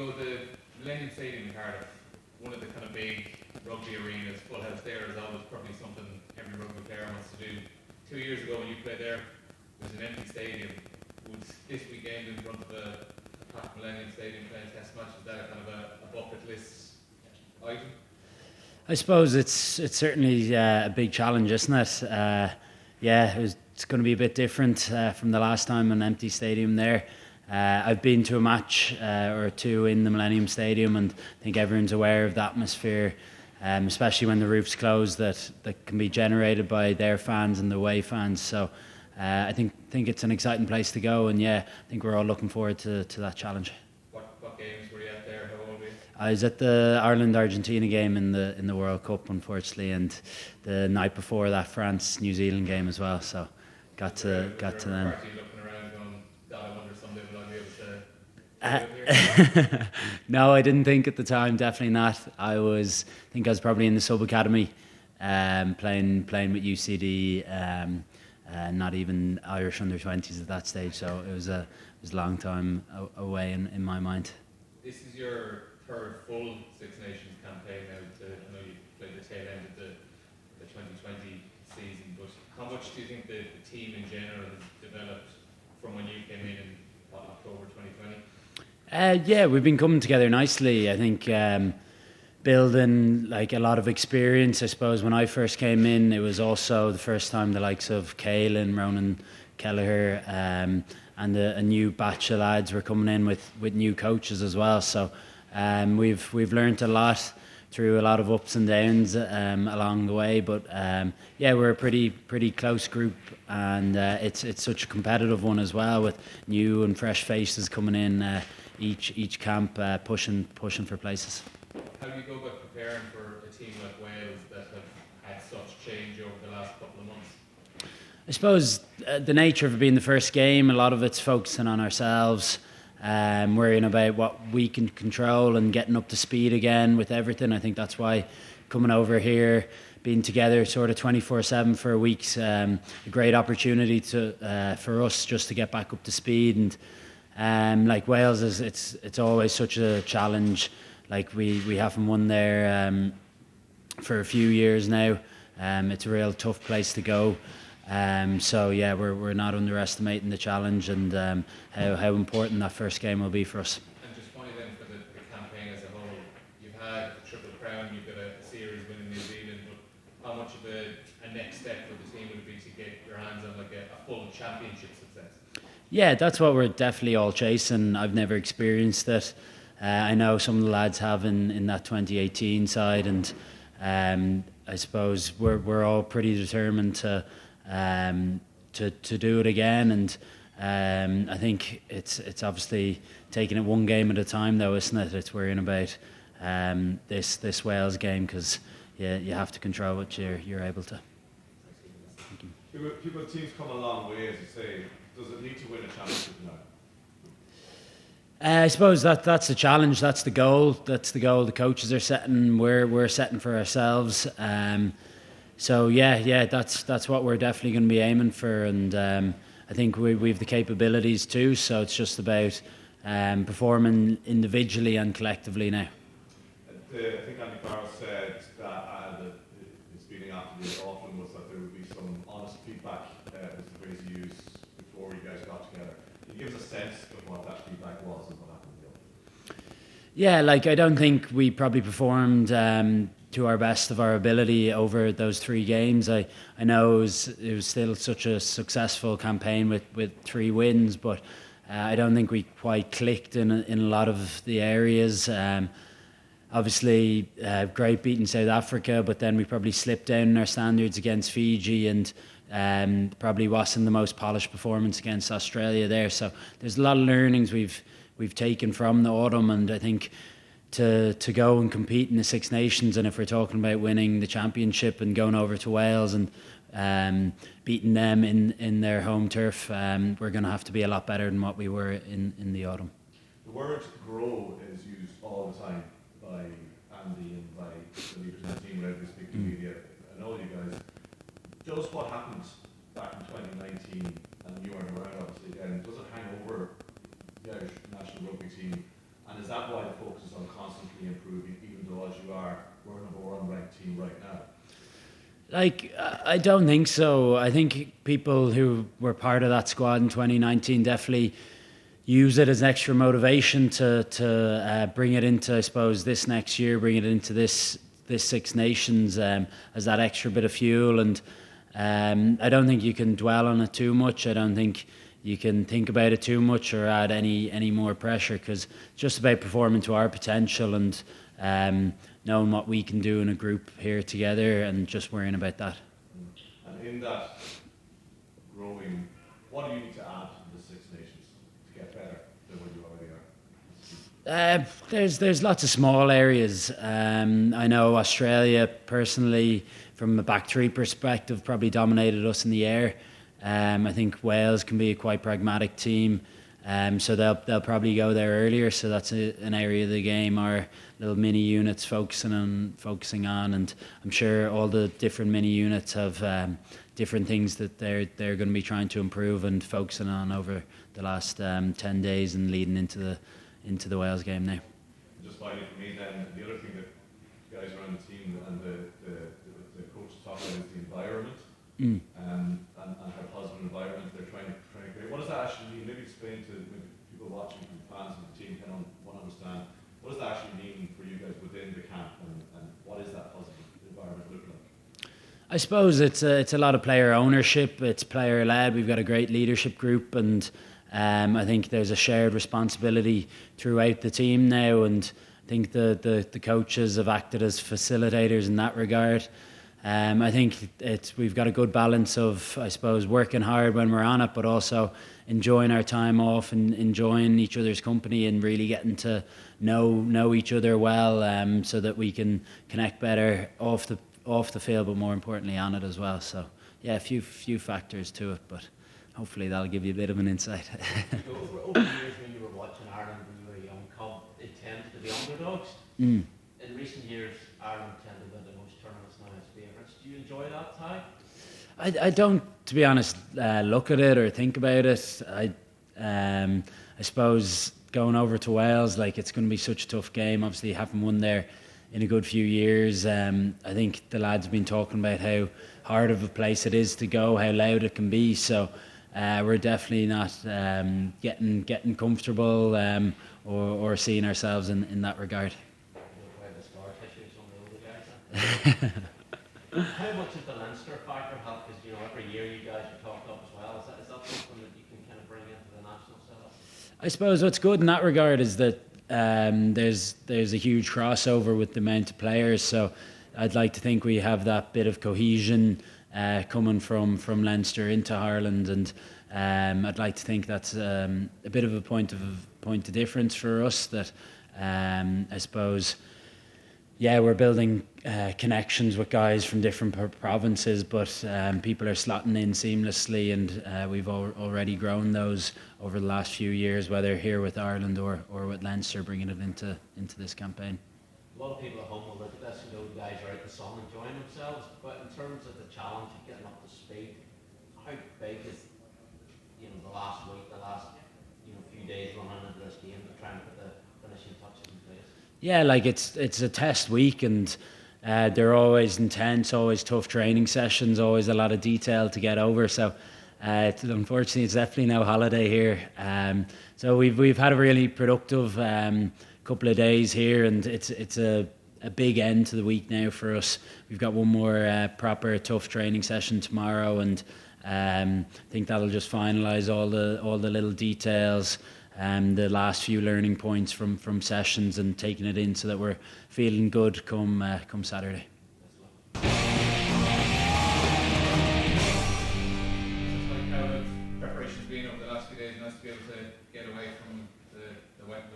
So the Millennium Stadium in Cardiff, one of the kind of big rugby arenas, full house there is always probably something every rugby player wants to do. 2 years ago when you played there, it was an empty stadium. Would this weekend in front of a packed Millennium Stadium playing test match, is that a kind of a bucket list item? I suppose it's certainly a big challenge, isn't it? Yeah, it's going to be a bit different from the last time an empty stadium there. I've been to a match or two in the Millennium Stadium, and I think everyone's aware of the atmosphere, especially when the roof's closed, that can be generated by their fans and the away fans. So I think it's an exciting place to go, and yeah, I think we're all looking forward to that challenge. What games were you at there? How old were you? I was at the Ireland-Argentina game in the World Cup, unfortunately, and the night before that France-New Zealand game as well. So got to them. Looking around going, God, I wonder someday will I be able to No, I didn't think at the time. Definitely not. I think I was probably in the sub academy, playing with UCD, not even Irish under-20s at that stage. So it was a long time away in my mind. This is your third full Six Nations campaign now. I know you played the tail end of the 2020 season, but how much do you think the team in general has developed from when you came in October 2020? Yeah, we've been coming together nicely. I think building like a lot of experience. I suppose when I first came in, it was also the first time the likes of Caelan, Ronan Kelleher, and a new batch of lads were coming in with new coaches as well. So we've learnt a lot through a lot of ups and downs along the way. But yeah, we're a pretty close group, and it's such a competitive one as well, with new and fresh faces coming in each camp, pushing for places. How do you go about preparing for a team like Wales that have had such change over the last couple of months? I suppose the nature of it being the first game, a lot of it's focusing on ourselves, worrying about what we can control and getting up to speed again with everything. I think that's why coming over here, being together sort of 24/7 for a week's a great opportunity for us just to get back up to speed. And like Wales it's always such a challenge. Like we haven't won there for a few years now. It's a real tough place to go. So yeah, we're not underestimating the challenge and how important that first game will be for us. And just finally then, for the campaign as a whole, you've had the Triple Crown, you've got a series win in New Zealand, but how much of a next step for the team would it be to get your hands on like a full championship success? Yeah, that's what we're definitely all chasing. I've never experienced it. I know some of the lads have in that 2018 side, and I suppose we're all pretty determined to do it again. And I think it's obviously taking it one game at a time, though, isn't it? It's worrying about this Wales game, because you have to control what you're able to. People, teams come a long way, as you say. Does it need to win a championship now? I suppose that's the challenge. That's the goal. That's the goal the coaches are setting. We're setting for ourselves. So yeah, that's what we're definitely going to be aiming for. And I think we've the capabilities too. So it's just about performing individually and collectively now. I think Andy Barrow said that the speaking after the autumn was that there would be some honest feedback, was the phrase he used, before you guys got together. Can you give us a sense of what that feedback was and what happened? Yeah, like I don't think we probably performed to our best of our ability over those 3 games. I know it was still such a successful campaign with 3 wins, but I don't think we quite clicked in a lot of the areas. Obviously, great beating South Africa, but then we probably slipped down in our standards against Fiji, and probably wasn't the most polished performance against Australia there. So there's a lot of learnings we've taken from the autumn, and I think to go and compete in the Six Nations, and if we're talking about winning the championship and going over to Wales and beating them in their home turf, we're going to have to be a lot better than what we were in the autumn. The word grow is used all the time by Andy and by the leaders of the team whenever they speak to media. I know you guys. Just what happened back in 2019, and you weren't around obviously, and does it hang over the Irish national rugby team, and is that why the focus is on constantly improving, even though as you are, we're a number one ranked team right now? Like, I don't think so. I think people who were part of that squad in 2019 definitely use it as extra motivation to bring it into, I suppose, this next year, bring it into this Six Nations as that extra bit of fuel. And I don't think you can dwell on it too much. I don't think you can think about it too much or add any more pressure, because it's just about performing to our potential and knowing what we can do in a group here together and just worrying about that. And in that growing, what do you need to add to the Six Nations to get better than what you already are? There's lots of small areas. I know Australia, personally, from a back three perspective, probably dominated us in the air. I think Wales can be a quite pragmatic team. So they'll probably go there earlier. So that's an area of the game our little mini units focusing on, and I'm sure all the different mini units have different things that they're going to be trying to improve and focusing on over the last 10 days and leading into the Wales game now. Just finally for me then, the other thing that guys around the team and the coach talk about is the environment. And how positive environment they're trying to create. What does that actually mean? Maybe explain to maybe people watching, from fans of the team, kind of want to understand, what does that actually mean for you guys within the camp, and what is that positive environment look like? I suppose it's a lot of player ownership. It's player led. We've got a great leadership group, and I think there's a shared responsibility throughout the team now. And I think the coaches have acted as facilitators in that regard. I think we've got a good balance of, I suppose, working hard when we're on it, but also enjoying our time off and enjoying each other's company and really getting to know each other well, so that we can connect better off the field, but more importantly on it as well. So yeah, a few factors to it, but hopefully that'll give you a bit of an insight. Over the years when you were watching Ireland when you were a young cub, it tended to be underdogs. In recent years, Ireland tended to win the most tournaments now as favourites. Do you enjoy that, Tadhg? I don't, to be honest, look at it or think about it. I suppose going over to Wales, like, it's going to be such a tough game. Obviously, haven't won there in a good few years. I think the lads have been talking about how hard of a place it is to go, how loud it can be. So we're definitely not getting comfortable or seeing ourselves in that regard. How much does the Leinster factor help? Because every year you guys are talked up as well. Is that something that you can kind of bring into the national setup? I suppose what's good in that regard is that there's a huge crossover with the amount of players. So I'd like to think we have that bit of cohesion coming from Leinster into Ireland, and I'd like to think that's a bit of a point of difference for us. That I suppose. Yeah, we're building connections with guys from different provinces, but people are slotting in seamlessly, and we've already grown those over the last few years, whether here with Ireland or with Leinster, bringing it into this campaign. A lot of people at home will look at this and know the guys are out in the sun enjoying themselves, but in terms of the challenge of getting up to speed, how big is the last week, the last few days running into this game to try and put the finishing touches in place? Yeah, like it's a test week, and they're always intense, always tough training sessions, always a lot of detail to get over. So unfortunately, it's definitely no holiday here. So we've had a really productive couple of days here, and it's a big end to the week now for us. We've got one more proper tough training session tomorrow, and I think that'll just finalise all the little details. The last few learning points from sessions and taking it in so that we're feeling good come Saturday. Just like how the preparation's been over the last few days, nice to be able to get away from the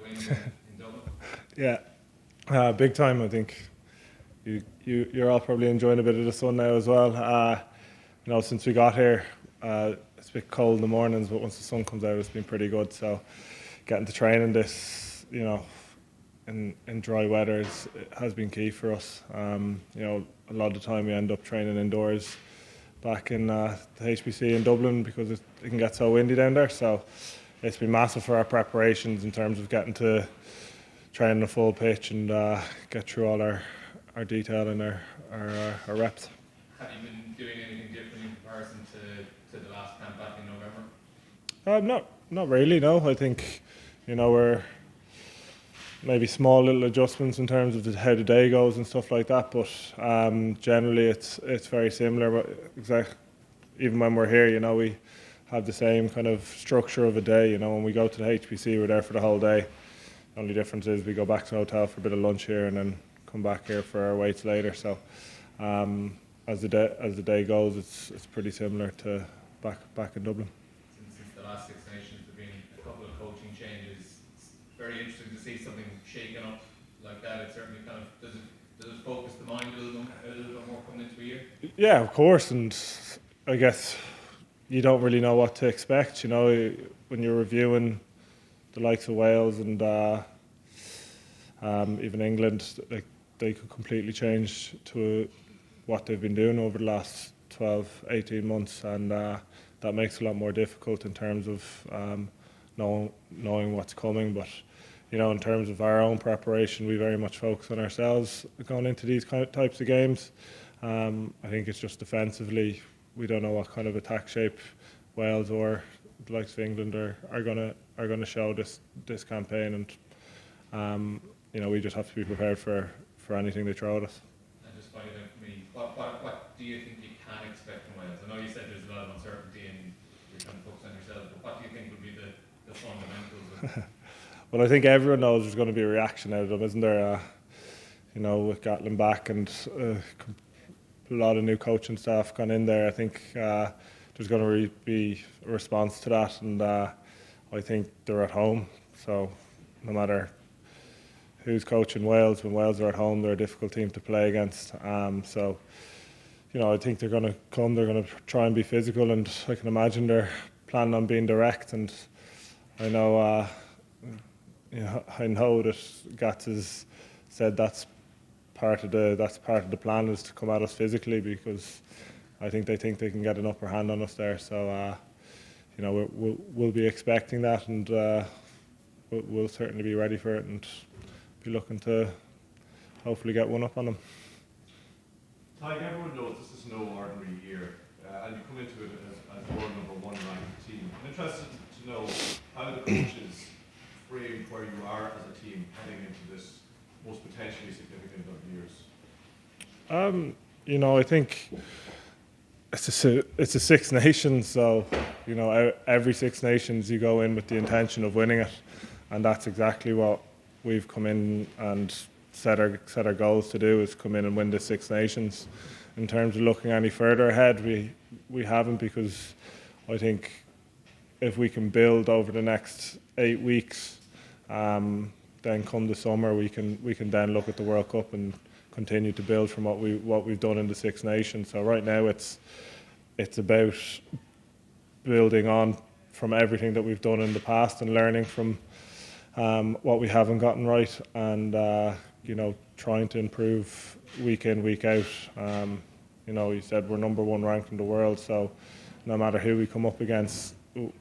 wind in Dublin. Yeah, big time. I think you're all probably enjoying a bit of the sun now as well. Since we got here, it's a bit cold in the mornings, but once the sun comes out, it's been pretty good. So getting to train in this, in dry weather has been key for us. A lot of the time we end up training indoors back in the HBC in Dublin because it can get so windy down there. So it's been massive for our preparations in terms of getting to train the full pitch and get through all our detail and our reps. Have you been doing anything different in comparison to the last camp back in November? Not really. No, I think we're maybe small little adjustments in terms of how the day goes and stuff like that. But generally, it's very similar. But even when we're here, we have the same kind of structure of a day. When we go to the HPC, we're there for the whole day. The only difference is we go back to the hotel for a bit of lunch here and then come back here for our weights later. So as the day goes, it's pretty similar to back in Dublin. Since the last Six Nations, there have been a couple of coaching changes. It's very interesting to see something shaken up like that. It certainly kind of does it focus the mind a little bit more coming into a year? Yeah, of course, and I guess you don't really know what to expect. When you're reviewing the likes of Wales and even England, they could completely change to what they've been doing over the last 12, 18 months, and that makes it a lot more difficult in terms of knowing what's coming. But in terms of our own preparation, we very much focus on ourselves going into these kind of types of games. I think it's just defensively, we don't know what kind of attack shape Wales or the likes of England are going to show this campaign, and we just have to be prepared for anything they throw at us. And just finally then for me, what do you think you can expect from Wales? I know you said there's a lot of uncertainty and you're trying to focus on yourself, but what do you think would be the fundamentals? Well, I think everyone knows there's going to be a reaction out of them, isn't there? With Gatlin back and a lot of new coaching staff gone in there, I think there's going to be a response to that, and I think they're at home. So no matter who's coaching Wales, when Wales are at home, they're a difficult team to play against. So I think they're going to come. They're going to try and be physical, and I can imagine they're planning on being direct. And I know that Gats has said that's part of the plan, is to come at us physically, because I think they can get an upper hand on us there. So we'll be expecting that, and we'll certainly be ready for it and be looking to hopefully get one up on them. Tadhg, everyone knows this is no ordinary year, and you come into it as world number one ranked team. I'm interested to know how the coaches frame where you are as a team heading into this most potentially significant of years. I think it's a Six Nations, so every Six Nations you go in with the intention of winning it, and that's exactly what we've come in and set our goals to do, is come in and win the Six Nations. In terms of looking any further ahead, we haven't, because I think if we can build over the next 8 weeks, then come the summer we can then look at the World Cup and continue to build from what we've done in the Six Nations. So right now it's about building on from everything that we've done in the past and learning from what we haven't gotten right, and trying to improve week in, week out. You said we're number one ranked in the world, so no matter who we come up against,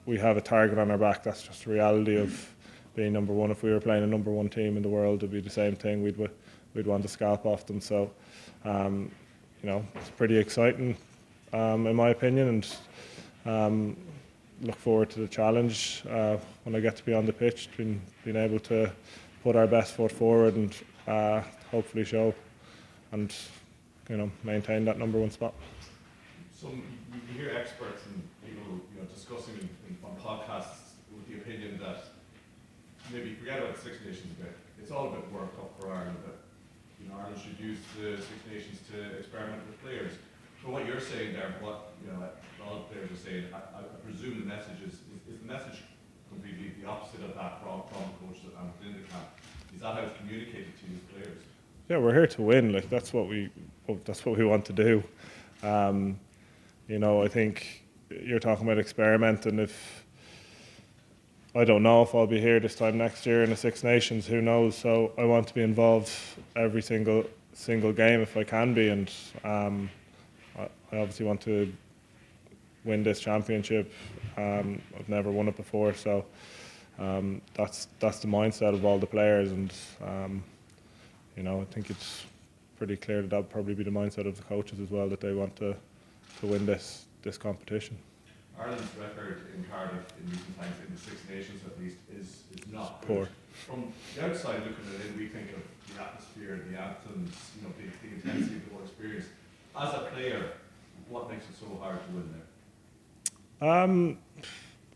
we have a target on our back. That's just the reality of being number one. If we were playing a number one team in the world, it'd be the same thing. We'd want to scalp off them. So it's pretty exciting in my opinion, and look forward to the challenge when I get to be on the pitch, being able to put our best foot forward and hopefully show and maintain that number one spot. So you hear experts and people discussing on podcasts with the opinion that maybe forget about the Six Nations a bit. It's all a bit World Cup for Ireland. That Ireland should use the Six Nations to experiment with players. From what you're saying there, what a lot of players are saying, I presume the message is the message completely the opposite of that from the coaches and within the camp. Is that how it's communicated to these players? Yeah, we're here to win. That's what we want to do. I think you're talking about experimenting. If I don't know if I'll be here this time next year in the Six Nations, who knows? So I want to be involved every single game if I can be, and I obviously want to win this championship. I've never won it before, so that's the mindset of all the players, and I think it's pretty clear that that'll probably be the mindset of the coaches as well, that they want to win this competition. Ireland's record in Cardiff in recent times, in the Six Nations at least, is not Poor. good. From the outside looking at it, we think of the atmosphere, the anthems, the intensity of the whole experience. As a player, what makes it so hard to win there?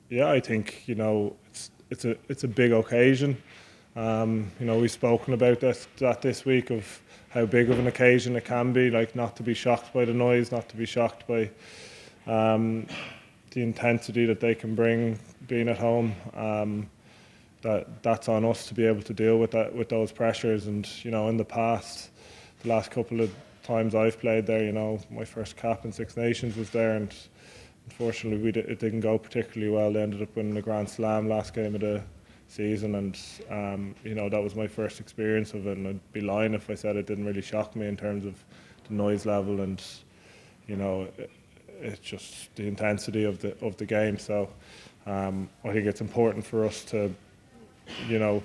Yeah, I think it's a big occasion. We've spoken about that this week, of how big of an occasion it can be. Like, not to be shocked by the noise, not to be shocked by the intensity that they can bring being at home. That's on us to be able to deal with those pressures. And in the past, the last couple of times I've played there, my first cap in Six Nations was there, and unfortunately it didn't go particularly well. They ended up winning the Grand Slam last game of the season, and that was my first experience of it. And I'd be lying if I said it didn't really shock me in terms of the noise level and it's just the intensity of the game. So I think it's important for us to, anyone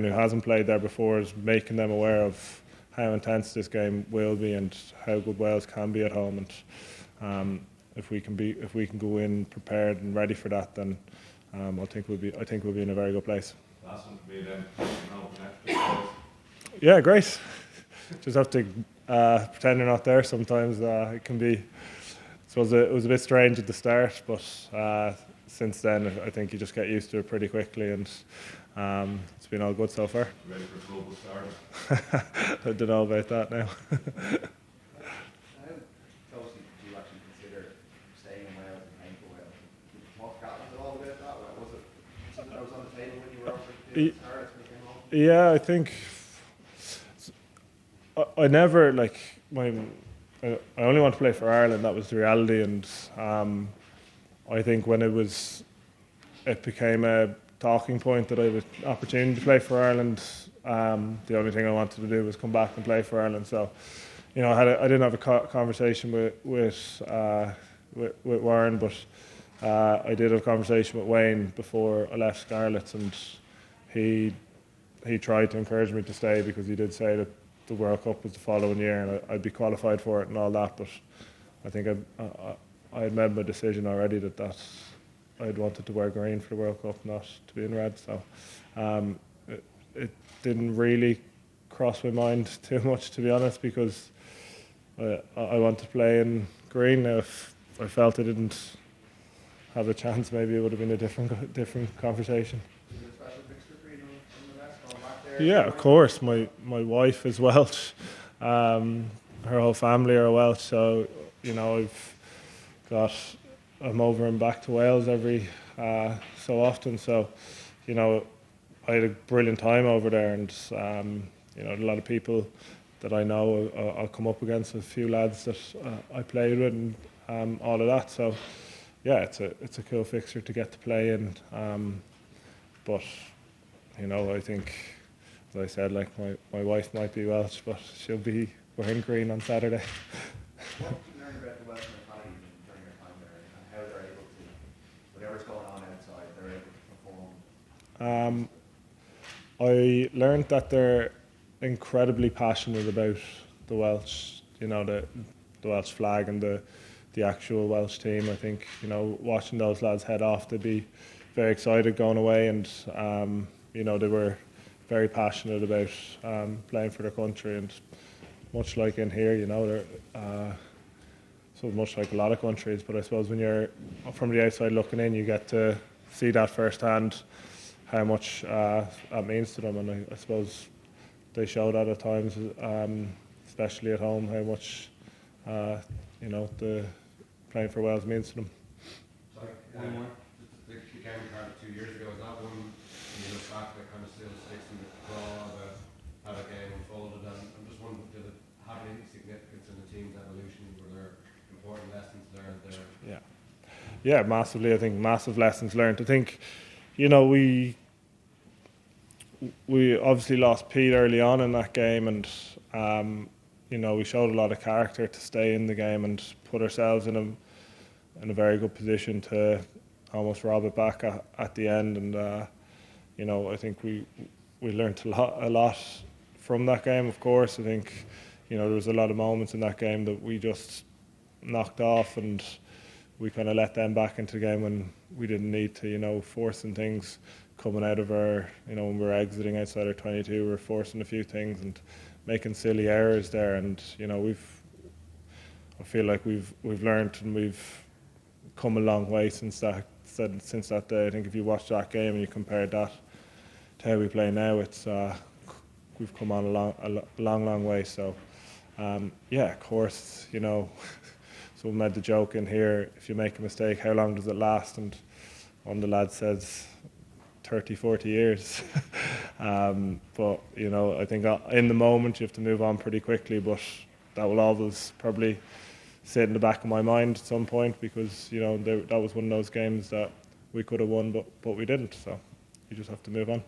who hasn't played there before, is making them aware of how intense this game will be and how good Wales can be at home. And if we can go in prepared and ready for that, then I think we'll be in a very good place. Last one for me then. Yeah, great. Just have to pretend you're not there sometimes. It can be. So it was a bit strange at the start, but since then I think you just get used to it pretty quickly, and it's been all good so far. Ready for global stardom? I don't know about that now. How closely do you actually consider staying in Wales and playing for Wales? Did you talk to Captain at all about that? Was it something that was on the table when you were over to Cardiff when you came home? Yeah, I think I never I only want to play for Ireland. That was the reality, and I think when it became a talking point that I had an opportunity to play for Ireland, the only thing I wanted to do was come back and play for Ireland. So, I didn't have a conversation with Warren, but I did have a conversation with Wayne before I left Scarlets, and he tried to encourage me to stay, because he did say that the World Cup was the following year and I'd be qualified for it and all that. But I think I had made my decision already that I'd wanted to wear green for the World Cup, not to be in red. So it didn't really cross my mind too much, to be honest, because I wanted to play in green. Now, if I felt I didn't have a chance, maybe it would have been a different conversation. Is it a special fixture for you in the West, going back there? Yeah, of course. My wife is Welsh. Her whole family are Welsh, so I'm over and back to Wales every so often. So, I had a brilliant time over there, and a lot of people that I know, I'll come up against a few lads that I played with, and all of that. So, yeah, it's a cool fixture to get to play in. But I think, as I said, my wife might be Welsh, but she'll be wearing green on Saturday. What did you learn about the Welsh mentality during your time there, and how they're able to, whatever's going on outside, they're able to perform? I learned that they're incredibly passionate about the Welsh, the Welsh flag and the actual Welsh team. I think, watching those lads head off, they'd be very excited going away, and they were very passionate about playing for their country. And much like in here, they're so much like a lot of countries, but I suppose when you're from the outside looking in, you get to see that firsthand, how much that means to them. And I suppose they show that at times, especially at home, how much the playing for Wales means to them. Sorry, one more. The game in Cardiff 2 years ago, is that one, when you look back, that kind of still sticks in the craw about how the game unfolded? And I'm just wondering, did it have any significance in the team's evolution? Were there important lessons learned there? Yeah, massively. I think massive lessons learned. I think, we obviously lost Pete early on in that game, and we showed a lot of character to stay in the game and put ourselves in a very good position to almost rob it back at the end. And I think we learnt a lot from that game. Of course, I think there was a lot of moments in that game that we just knocked off, and we kind of let them back into the game when we didn't need to. Forcing things coming out of our, when we were exiting outside our 22, we were forcing a few things and making silly errors there. And I feel like we've learned and we've come a long way since that day. I think if you watch that game and you compare that to how we play now, it's we've come on a long way. So of course, someone made the joke in here, if you make a mistake, how long does it last? And one of the lads says 30-40 years. But I think in the moment you have to move on pretty quickly, but that will always probably sit in the back of my mind at some point, because that was one of those games that we could have won, but we didn't. So you just have to move on.